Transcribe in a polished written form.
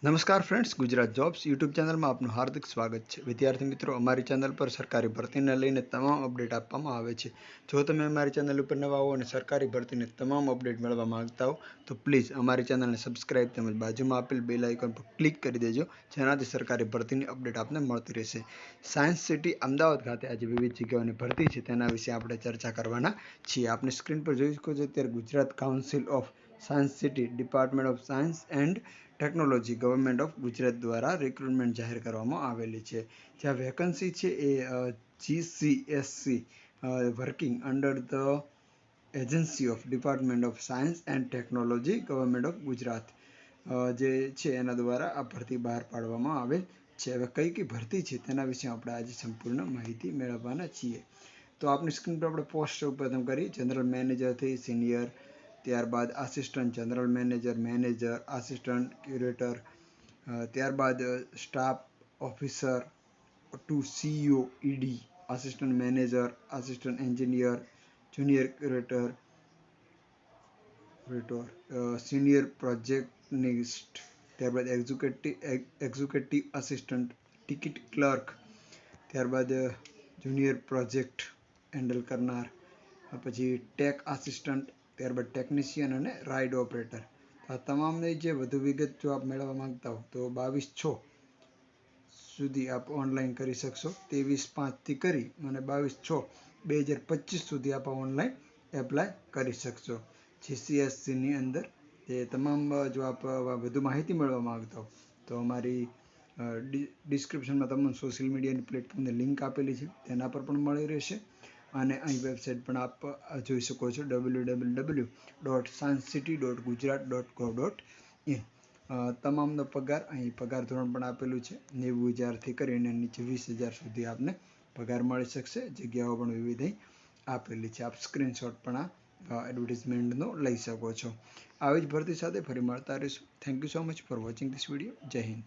નમસ્કાર friends, Gujarat jobs YouTube ચેનલમાં આપનું હાર્દિક સ્વાગત છે. વિદ્યાર્થી મિત્રો, અમારી ચેનલ પર સરકારી ભરતીને લઈને તમામ અપડેટ આપવામાં આવે છે. જો તમે અમારી ચેનલ ઉપર નવા હો અને સરકારી ભરતીને તમામ અપડેટ મેળવવા માંગતા હો તો પ્લીઝ અમારી ચેનલને સબસ્ક્રાઇબ તેમજ બાજુમાં આપેલ બેલ આઇકોન પર ક્લિક કરી દેજો, જેનાથી સરકારી ભરતીની અપડેટ આપને મળતી રહેશે. સાયન્સ સિટી અમદાવાદ ખાતે આજે વિવિધ જગ્યાઓની ભરતી છે તેના વિશે આપણે ચર્ચા કરવાના છીએ. આપણે સ્ક્રીન પર જોઈ શકો છો અત્યારે Gujarat council of science city department of science and technology government of Gujarat દ્વારા રિક્રુટમેન્ટ જાહેર કરવામાં આવેલી છે. જ્યાં વેકન્સી છે એ GCSC working under the agency of department of science and technology government of Gujarat જે છે એના દ્વારા આ ભરતી બહાર પાડવામાં આવેલ છે. હવે કઈ કઈ ભરતી છે તેના વિશે આપણે આજે સંપૂર્ણ માહિતી મેળવવાના છીએ. તો આપની સ્ક્રીન પર આપણે પોસ્ટ પ્રથમ કરી જનરલ મેનેજરથી સિનિયર, ત્યારબાદ assistant general manager, manager, assistant curator, ત્યારબાદ staff officer to CEO ED, assistant manager, assistant engineer, junior curator, senior projectionist, ત્યારબાદ એક્ઝિક્યુટિવ આસિસ્ટન્ટ, ટિકિટ ક્લર્ક, ત્યારબાદ જુનિયર પ્રોજેક્ટ હેન્ડલ કરનાર, પછી ટેક આસિસ્ટન્ટ, ત્યારબાદ ટેકનિશિયન અને ride operator. આ તમામની જે વધુ વિગત જો આપ મેળવવા માંગતા હો તો 22/6 સુધી આપ ઓનલાઈન કરી શકશો. 23/5થી કરી અને 22/6/2025 સુધી આપ ઓનલાઈન એપ્લાય કરી શકશો. GCSCની અંદર એ તમામ જો આપ વધુ માહિતી મેળવવા માંગતા હો તો અમારી ડિસ્ક્રિપ્શનમાં તમને સોશિયલ મીડિયાની પ્લેટફોર્મની લિંક આપેલી છે, તેના પર પણ મળી રહેશે. અને અહીં વેબસાઇટ પણ આપ જોઈ શકો છો www.sciencecity.gujarat.gov.in. તમામનો પગાર અહીં પગાર ધોરણ પણ આપેલું છે. 90,000થી કરીને નીચે 20,000 સુધી આપને પગાર મળી શકશે. જગ્યાઓ પણ વિવિધ અહીં આપેલી છે. આપ સ્ક્રીનશોટ પણ આ એડવર્ટિઝમેન્ટનો લઈ શકો છો. આવી જ ભરતી સાથે ફરી મળતા રહીશું. Thank you so much for watching this video. જય હિન્દ.